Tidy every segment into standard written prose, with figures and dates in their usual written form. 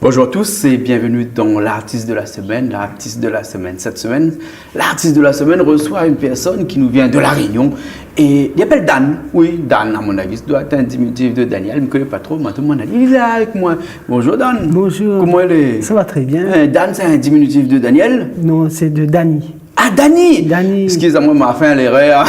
Bonjour à tous et bienvenue dans l'artiste de la semaine. L'artiste de la semaine. Cette semaine, l'artiste de la semaine reçoit une personne qui nous vient de La Réunion et il s'appelle Dan. Oui, Dan, à mon avis, ça doit être un diminutif de Daniel. Je ne me connais pas trop, mais tout le monde a dit il est là avec moi. Bonjour Dan. Bonjour. Comment elle est? Ça va très bien. Dan, c'est un diminutif de Daniel? Non, c'est de Dani. Ah, Dani! Dani. Excusez-moi, m'a fait l'erreur.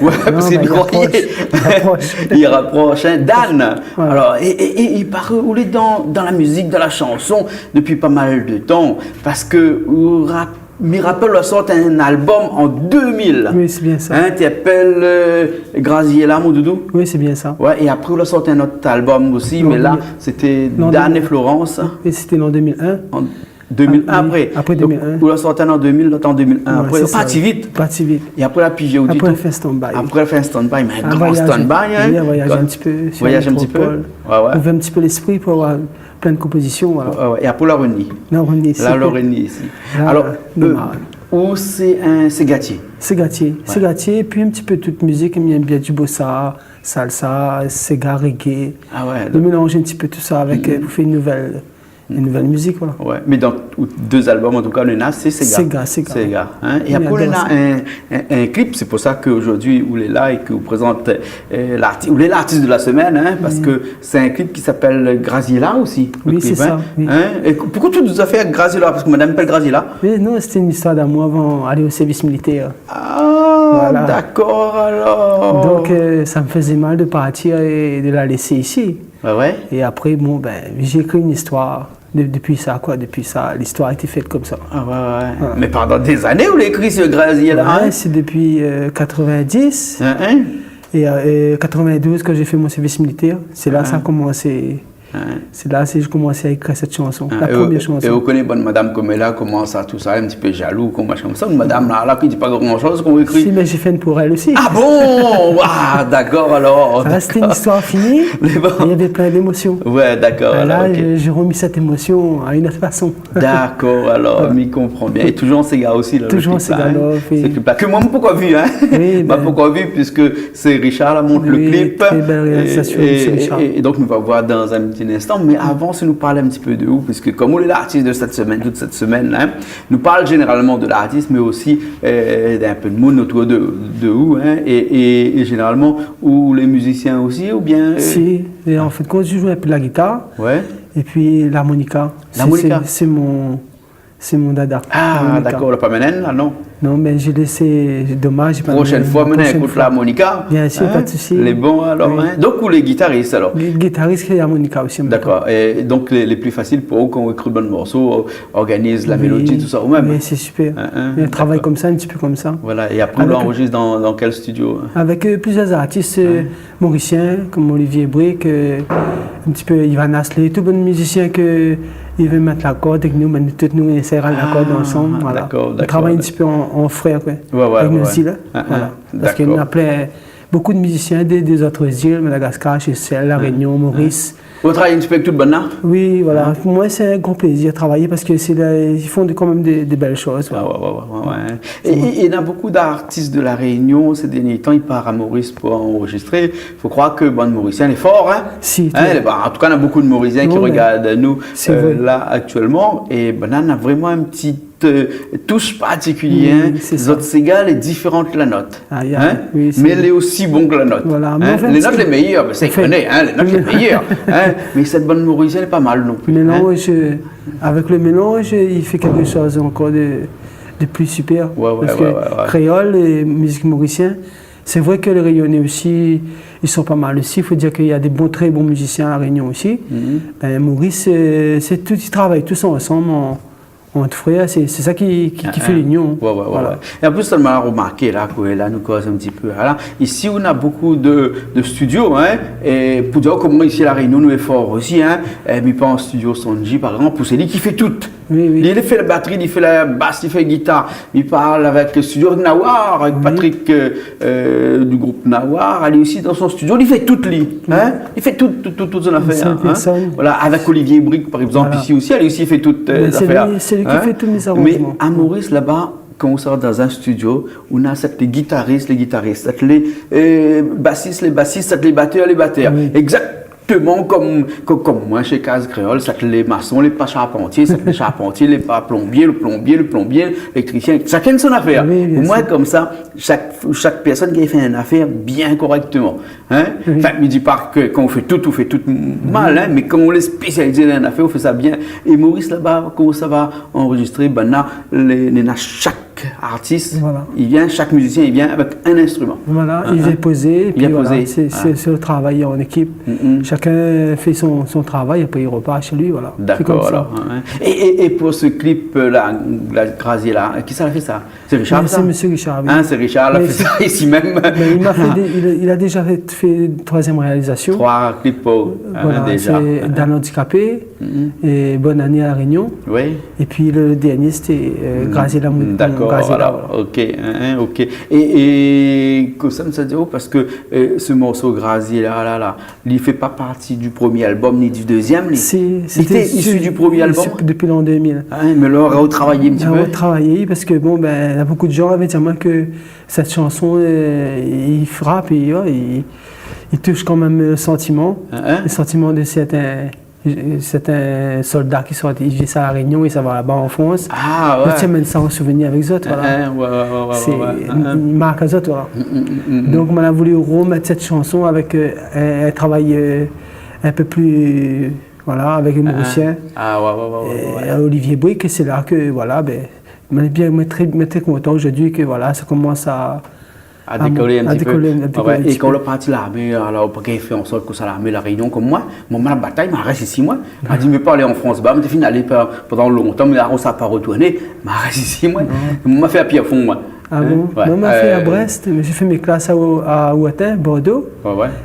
Ouais, parce qu'il il rapproche. Hein. Dan! Ouais. Alors, et il part rouler dans la musique, dans la chanson depuis pas mal de temps. Parce que Miracle a sorti un album en 2000. Oui, c'est bien ça. Hein, tu appelles Graziella, mon doudou? Oui, c'est bien ça. Ouais, et après, il a sorti un autre album aussi, mais là, c'était Dan et Florence. Et c'était en 2001. 2001 après. Après 2001. Vous l'avez sorti en 2000, l'autre en 2001. Ouais, après, pas si vite. Pas si vite. Et après, la pige au Après, elle fait stand-by. Après, elle fait un stand-by, mais un grand stand-by. Hein. Oui, voyage un petit peu. Voyage un petit peu. Ouais, ouais. Ouvrir un petit peu l'esprit pour avoir plein de compositions. Voilà. Ouais. Et après, la Reni. La Reni ici. La Reni ici. Là, alors, où c'est Gatier. C'est Gatier. Ouais. C'est Gatier, puis un petit peu toute musique. Il aime bien du bossa, salsa, sega, reggae. Ah ouais. De mélanger un petit peu tout ça avec pour faire une nouvelle musique, voilà. Ouais, mais dans deux albums, en tout cas, on a, c'est Sega. Sega. Hein? Et après, on a un clip, c'est pour ça qu'aujourd'hui, vous êtes là et que vous présentez l'artiste de la semaine, hein, parce que c'est un clip qui s'appelle Graziella aussi. Oui, clip, c'est ça. Oui. Hein? Et pourquoi tu nous as fait Graziella? Parce que madame m'appelle Graziella. Oui, non, c'était une histoire d'amour avant d'aller au service militaire. Ah, voilà. D'accord, alors. Donc, ça me faisait mal de partir et de la laisser ici. Ouais. Et après, bon, j'ai écrit une histoire. Depuis ça, l'histoire a été faite comme ça. Ah ouais. Voilà. Mais pendant des années, vous l'avez écrit ce Graziella? Ouais, c'est depuis 90. Et 92, quand j'ai fait mon service militaire, c'est là que ça a commencé. C'est là que j'ai commencé à écrire cette chanson, la première chanson. Et vous connaissez bonne madame comme elle a, comment ça, tout ça, un petit peu jaloux, comme ça, une madame là qui ne dit pas grand chose qu'on écrit. Si, mais j'ai fait une pour elle aussi. Ah bon? Ah, d'accord, alors. Là, c'était une histoire finie, mais il y avait plein d'émotions. Ouais, d'accord. Là, j'ai remis cette émotion à une autre façon. D'accord, alors, m'y comprend bien. Et toujours en Sega aussi, là. Toujours en Sega, que moi, je pourquoi vu, hein? Oui, pourquoi vu, puisque c'est Richard, là, montre le clip. Très belle réalisation, c'est Richard. Et donc, nous va voir dans un petit instant, mais avant, si nous parler un petit peu de vous, puisque comme vous êtes l'artiste de cette semaine, toute cette semaine, hein, nous parle généralement de l'artiste, mais aussi d'un peu de monde autour de vous, hein, et généralement, ou les musiciens aussi, ou bien... Si, et en fait, quand je joue un peu de la guitare, et puis l'harmonica, c'est mon dada. Ah, d'accord, le Pamenen, là, non? Non, mais j'ai laissé, dommage. Prochaine fois, maintenant, écoute l'harmonica. Bien sûr, pas de souci. Les bons, alors. Oui. Hein? Donc, ou les guitaristes, alors? Les guitaristes et l'harmonica aussi. D'accord. Et donc, les plus faciles pour eux, quand on écrit le bon morceau, organise la mélodie, tout ça, ou même? Oui, c'est super. Un travail comme ça, un petit peu comme ça. Voilà. Et après, on l'enregistre dans quel studio? Avec plusieurs artistes mauriciens, comme Olivier Brick, un petit peu Ivan Asley, tout bon musicien que. Il veut mettre l'accord avec nous, mais nous essayons l'accord ensemble. Voilà. D'accord. On travaille un petit peu en frère, avec nos îles. Voilà. Parce qu'il y a beaucoup de musiciens des autres îles, Madagascar, Seychelles, La Réunion, Maurice. Vous travaillez un petit peu avec tout le bonheur? Oui, voilà. Pour moi, c'est un grand plaisir de travailler parce qu'ils font quand même des belles choses. Ouais. Et il y a beaucoup d'artistes de La Réunion ces derniers temps, ils partent à Maurice pour enregistrer. Il faut croire que le Mauricien est fort, hein? Si. En tout cas, il y a beaucoup de Mauriciens qui regardent nous là actuellement. Et on a vraiment un petit touche particulière. Les autres Sega est différente de la note. Mais elle est aussi bonne que la note. Voilà. Les notes les meilleures, c'est connaît, les notes les meilleures. Mais cette bonne mauricienne n'est pas mal non plus. Avec le mélange, il fait quelque chose encore de plus super. Parce que créole et musique mauricienne, c'est vrai que les Réunionnais aussi, ils sont pas mal aussi. Il faut dire qu'il y a des très bons musiciens à La Réunion aussi. Maurice, ils travaillent tous ensemble. Entre frères, c'est ça qui fait l'union. Voilà. Et en plus, on m'a remarqué là, nous cause un petit peu. Là. Ici, on a beaucoup de studios, hein, et pour dire comment ici à La Réunion, nous est fort aussi, hein. Mais pas en studio Sonji, par exemple, c'est lui qui fait tout. Oui. Il fait la batterie, il fait la basse, il fait la guitare. Il parle avec le studio Nawar, avec Patrick du groupe Nawar. Elle est aussi dans son studio, il fait tout lui. Hein. Il fait toute son affaire. Voilà, avec Olivier Brick, par exemple, ici aussi, elle aussi fait toutes les affaires. C'est lui qui fait tous les arrangements. Mais à Maurice, là-bas, quand on sort dans un studio, on a les guitaristes, les bassistes, les bassistes, les batteurs, les batteurs. Oui. Exact. exactement comme moi chez Case Créole, c'est que les maçons, les pas charpentiers, c'est que les charpentiers, les pas plombiers, le plombier, l'électricien, chacun de son affaire. Oui, Au moins, comme ça, chaque personne qui a fait une affaire bien correctement. Hein? Oui. Enfin, je ne dis pas que quand on fait tout mal, hein, mais quand on est spécialisé dans une affaire, on fait ça bien. Et Maurice, là-bas, comment ça va enregistrer? Ben là, chaque artiste, voilà. Il vient, chaque musicien, il vient avec un instrument. Voilà, il vient poser, puis voilà, c'est le travail en équipe. Chacun fait son travail, après il repart chez lui, voilà. D'accord, alors. Hein. Et pour ce clip-là, la Grazier, là, qui ça a fait ça? C'est Richard, ça? C'est Monsieur Richard, oui. Hein, c'est Richard, il a fait ça ici même. Il a déjà fait une troisième réalisation. 3 clips voilà, déjà. C'est Dan handicapé, et Bonne année à La Réunion. Oui. Et puis le dernier, c'était Grazier la Mouton. D'accord, voilà. Ok. Et ça me dit, parce que ce morceau Grazier, là, il ne fait pas partie du premier album ni du deuxième. C'était issu du premier album? Depuis l'an 2000. Mais là, on a retravaillé un petit peu. On a retravaillé parce que, bon, ben, il y a beaucoup de gens avaient dit que cette chanson, il frappe et il touche quand même le sentiment. Le sentiment de certains soldats qui sont arrivés à La Réunion et ça va là-bas en France. Ah ouais. Tu amènes ça en souvenir avec les autres. Voilà. Il marque les autres. Voilà. Donc, on a voulu remettre cette chanson avec un travail un peu plus. Voilà, avec les Mauriciens. Olivier Brick, et c'est là que, voilà, ben, on est bien très content aujourd'hui que, voilà, ça commence à décoller un petit peu. Et quand on est parti l'armée, alors pour qu'il fait en sorte que ça l'armée La Réunion comme moi, la bataille m'a resté 6 mois. M'a dit mais pas aller en France, bah, mais fini aller pendant longtemps, mais là on s'est pas retourné, m'a resté 6 mois. M'a fait à Pierrefonds moi. Ah bon? Moi, j'ai fait à Brest, j'ai fait mes classes à Ouattin, Bordeaux.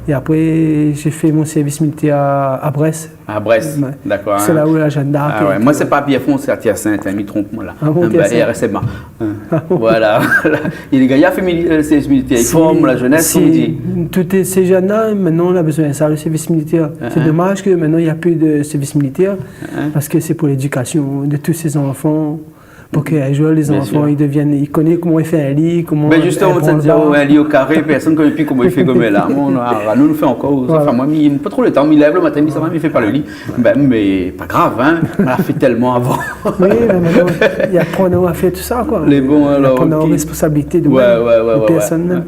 Et après, j'ai fait mon service militaire à Brest. À Brest, d'accord. C'est là où la Jeanne d'Arc. Moi, c'est pas à Pierrefonds, c'est à Tiersaint, il me trompe, moi là. RSMA. Voilà. Il y a fait le service militaire, il forme la jeunesse, comme on dit. Tous ces jeunes-là, maintenant, on a besoin de ça, le service militaire. C'est dommage que maintenant, il n'y a plus de service militaire, parce que c'est pour l'éducation de tous ces enfants. Pour qu'un jour, les enfants, ils connaissent comment il fait un lit, comment. Mais justement, on dit un lit au carré, personne ne connaît plus comment il fait comme là. Nous, le fait encore. Voilà. Enfin, moi, il n'a pas trop le temps. Il lève le matin, il ne fait pas le lit. Mais pas grave, hein. On l'a fait tellement avant. Oui, mais maintenant, il y a prendre à faire tout ça, quoi. Les bons, alors. Prendre en responsabilité de personne même.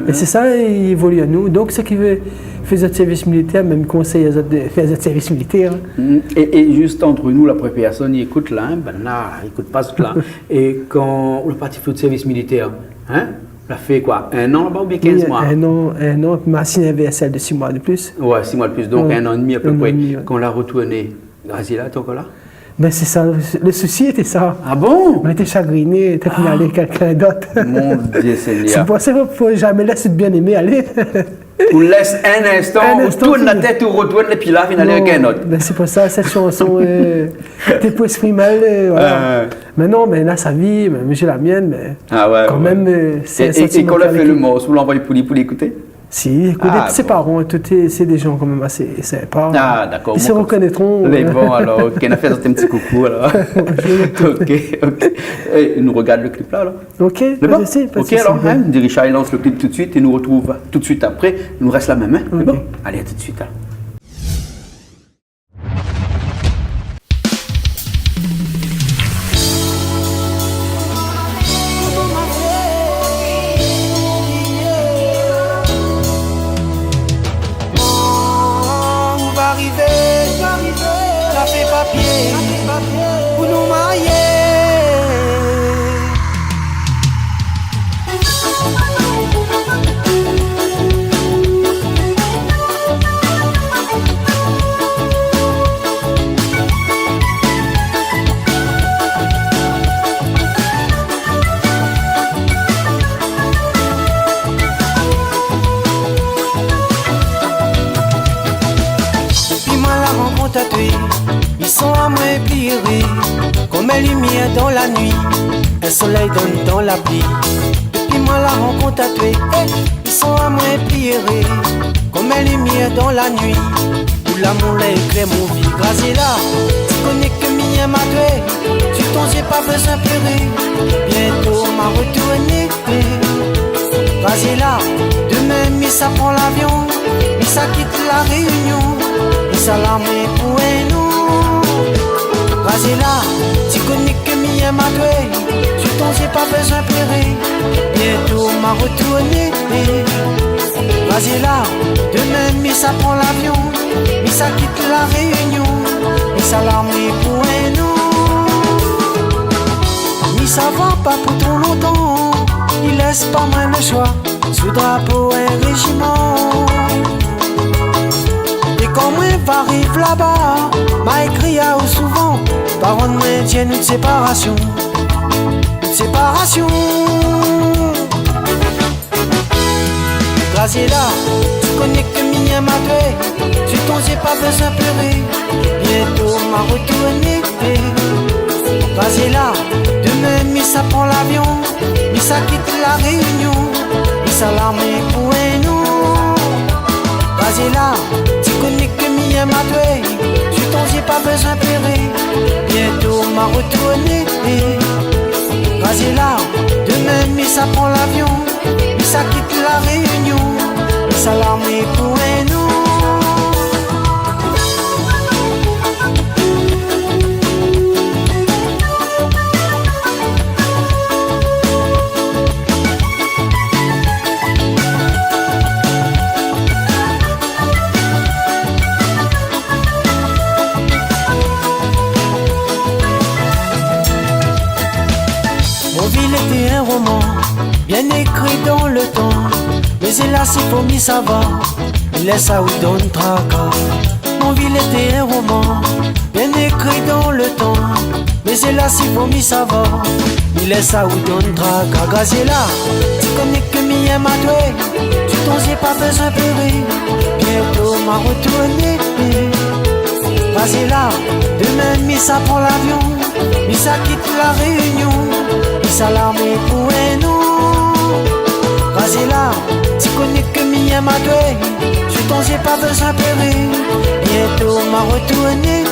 Et c'est ça, il évolue à nous. Donc, ce qui veut faire notre service militaire, même conseil à de faire notre service militaire. Et juste entre nous, la première personne, il écoute là, il écoute pas là. Et quand on est parti faire le service militaire, hein, on a fait quoi? 1 an là-bas ou bien 15 mois? Un an, ma signe universelle de 6 mois de plus. Ouais, 6 mois de plus, donc 1 an et demi à peu près. Quand on l'a retourné, Grazier là, t'es encore là? Ben c'est ça, le souci était ça. Ah bon? On était chagrinés, t'as fini aller quelqu'un d'autre. Mon Dieu Seigneur. C'est pour ça qu'il ne faut jamais laisser de bien aimer aller. On laisse un instant, on tourne la tête, on retourne, et puis là, on aller avec un autre. Ben c'est pour ça, cette chanson, t'es pour esprit mal, voilà. Mais non, mais là, sa vie, mais j'ai la mienne, mais quand même, c'est un sentiment. Et quand on a fait le morceau, vous l'envoyez pour l'écouter? Si, écoutez, ses parents, c'est des gens quand même assez sympas. Ah, d'accord. Ils se reconnaîtront. Les bons, alors, ok, on a fait un petit coucou, alors. Ok. Et nous regarde le clip là, alors. Ok, pas de souci. Ok, alors, Richard, il lance le clip tout de suite et nous retrouve tout de suite après. Il nous reste la même, hein. C'est bon? Allez, à tout de suite, alors. Ils sont à moi pliés, comme une lumière dans la nuit, un soleil donne dans la pluie. Depuis moi la rencontre à tuer, ils sont à moi pliés, comme une lumière dans la nuit. Où l'amour éclaire mon vie, Grazier là, tu connais que mien m'a tué. Tu ton j'ai pas besoin de pleurer, bientôt m'a retourné. Grazier là, demain mi ça prend l'avion. ça quitte la réunion, et ça l'armée pour nous. Vas-y là, tu connais que m'y ma toi, je t'en sais pas besoin de pleurer, bientôt m'a retourné. Vas-y là, demain mais ça prend l'avion, mais ça quitte la réunion, et ça l'armée pour nous. Mais ça va pas pour trop longtemps, il laisse pas mal le choix, sous drapeau un régiment. Et quand moi j'arrive là-bas, m'a écrit à eux souvent, parents de maintien une séparation, une séparation. Graziella, tu connais que m'y m'a tué, je t'en j'ai pas besoin de pleurer, bientôt m'a retourné. Graziella, demain mais ça prend l'avion, mais ça quitte la réunion, mais ça l'armée pour nous. Graziella, tu connais que m'y m'a tué, je t'en j'ai pas besoin de pleurer, bientôt m'a retourné. Graziella, demain mais ça prend l'avion, mais ça quitte la réunion, mais ça l'armée pour nous. Était un roman bien écrit dans le temps, mais hélas c'est pour m'y savoir, il laisse à où donne tracas. Mon ville était un roman bien écrit dans le temps, mais hélas c'est pour m'y savoir, il laisse à où donne tracas. Graziella, tu connais que m'y aime à toi, tu t'en j'ai pas besoin de pleurer, bientôt m'a retourné. Graziella, demain mais ça prend l'avion, mais ça quitte la réunion, ça l'armée pour nous. Graziella, tu connais que m'y aime à toi, je t'en j'ai pas besoin de pleurer, bientôt m'a retourné.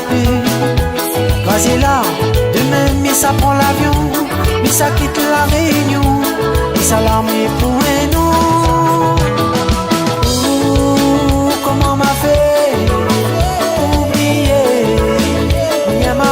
Graziella, demain mais ça prend l'avion, mais ça quitte la réunion, ça l'armée pour nous. Ouh, comment m'a fait oublier m'y aime à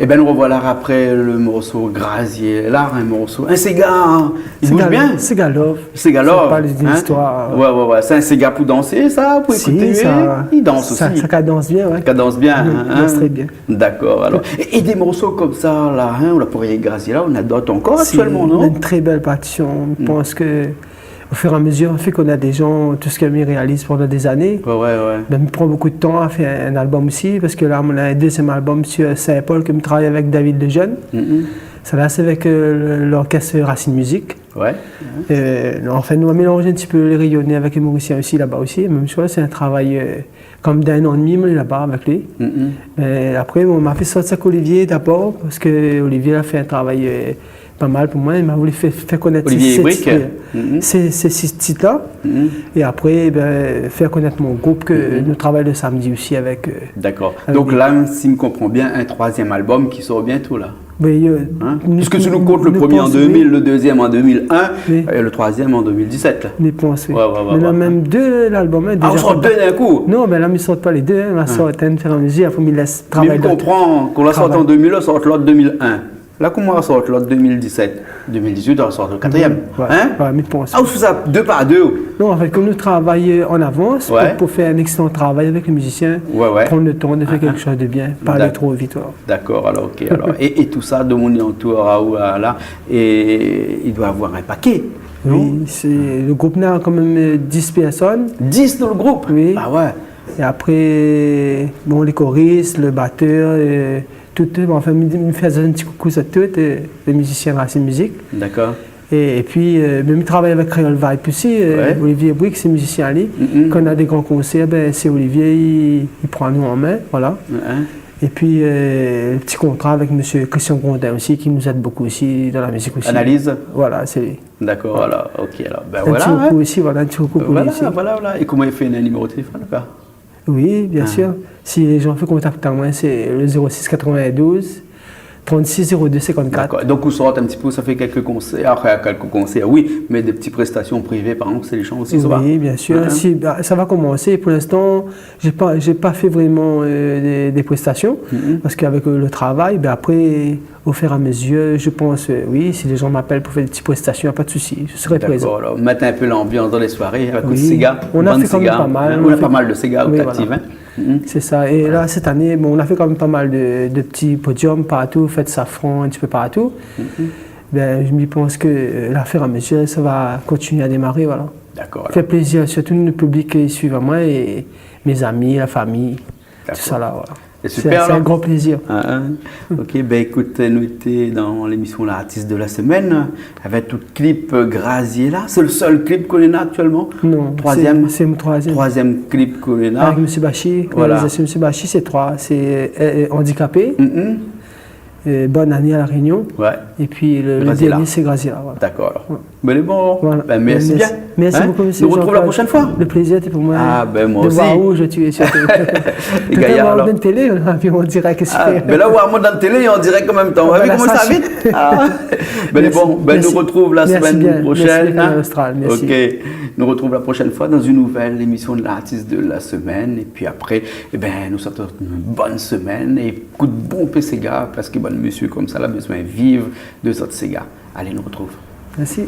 Et bien nous revoilà après le morceau Graziella, un morceau, un Sega, hein. Il bouge bien. Segalov. Segalov. Ça parle d'une histoire. Ouais. C'est un Sega pour danser, ça, pour écouter. Ça, il danse aussi. Ça cadence bien, ouais. Cadence bien. Il danse très bien. D'accord. Alors, et des morceaux comme ça, là, on l'a pour Graziella, on a d'autres encore actuellement, non? C'est une très belle partition. Je pense que au fur et à mesure, on fait qu'on a des gens, tout ce qu'Ami réalise pendant des années. Ouais. Ben, il prend beaucoup de temps à faire un album aussi, parce que là, on a un deuxième album sur Saint-Paul, que je travaille avec David Lejeune. Ça là, c'est avec l'orchestre Racine Musique. Ouais. Enfin, nous avons mélangé un petit peu les rayonnés avec les Mauriciens aussi, là-bas aussi. Même chose, c'est un travail comme d'un an et demi, là-bas avec lui. Après, on m'a fait sortir avec Olivier d'abord, parce que Olivier a fait un travail pas mal pour moi. Il m'a voulu faire connaître ces six titres-là. Et après, faire connaître mon groupe que nous travaillons le samedi aussi avec. D'accord. Donc là, si je comprends bien, un troisième album qui sort bientôt là. Oui, puisque tu nous comptes le premier en 2000, le deuxième en 2001 et le troisième en 2017. Je pense, oui. Mais là, même deux, l'album est déjà. On sort deux d'un coup? Non, mais là, ils ne sortent pas les deux. On sort un faire en musique, après, ils laissent travailler. Mais je comprends qu'on la sorte en 2000, on sort l'autre 2001. Là, comment on sort l'autre 2017? 2018, on sort le quatrième. Ouais, mais pense. Ah, ou ça, deux par deux? Non, en fait, comme nous travaillons en avance, pour faire un excellent travail avec les musiciens, prendre le temps de faire quelque chose de bien, pas aller trop vite. D'accord, alors, ok. Alors, et tout ça, de mon entour, là, et il doit avoir un paquet. Oui, le groupe n'a quand même 10 personnes. 10 dans le groupe? Oui. Ah ouais. Et après, bon, les choristes, le batteur, tout, enfin, il me faisait un petit coucou à tous les musiciens de Racine Musique. D'accord. Et puis, même il travaille avec Creole Vibe aussi. Olivier Brick, c'est musicien Ali. Quand on a des grands concerts, c'est Olivier, il prend nous en main. Voilà. Et puis, petit contrat avec M. Christian Grondin aussi, qui nous aide beaucoup aussi dans la musique aussi. Analyse. Voilà, c'est lui. D'accord, voilà. Ok, alors, ben un voilà. Petit coup aussi, voilà, un petit coup pour lui aussi. Voilà. Et comment il fait un numéro de téléphone, là? Oui, bien sûr. Si les gens font contact avec moi, c'est le 06 92 36 02 54. D'accord. Donc, vous sortez un petit peu, ça fait quelques concerts, oui, mais des petites prestations privées, par exemple, c'est les chants aussi, ça va? Oui, bien sûr. Si, ça va commencer. Pour l'instant, j'ai pas fait vraiment des prestations, parce qu'avec le travail, après, au fur et à mesure, je pense, oui, si les gens m'appellent pour faire des petites prestations, il n'y a pas de souci, je serai présent. D'accord, mettre un peu l'ambiance dans les soirées, avec le cigare, on a fait quand même pas mal. On a pas mal de cigares actifs. C'est ça. Et là, cette année, on a fait quand même pas mal de petits podiums partout, fête Safran, un petit peu partout. Je me pense que l'affaire à mesure, ça va continuer à démarrer. Voilà. D'accord. Fait plaisir, surtout le public qui suit moi et mes amis, la famille, tout ça là. Voilà. C'est un grand plaisir. Ok, écoute, nous étions dans l'émission L'artiste de la semaine, avec tout le clip Grazier là. C'est le seul clip qu'on a actuellement? Non, c'est mon troisième. Troisième clip qu'on a. Avec M. Bachi, réalisation M. Bachi, c'est 3. C'est Handicapé, Bonne année à La Réunion, et puis le dernier c'est Grazier là. Voilà. D'accord. Mais bon, merci bien. Merci beaucoup, monsieur. Nous retrouve la prochaine fois. Le plaisir était pour moi. Moi aussi. De voir où je suis surtout. Et Gaïa, alors. Dans la télé, puis on dirait que c'est. Là, on dans la télé et on dirait en même temps. Vous avez vu comment ça va vite? Nous retrouve la semaine prochaine. Merci. Ok. Nous retrouve la prochaine fois dans une nouvelle émission de l'artiste de la semaine. Et puis après, nous sortons une bonne semaine et coup de bon PCGA parce que monsieur comme ça, là, besoin de vivre de cette Sega. Allez, nous retrouve. Merci.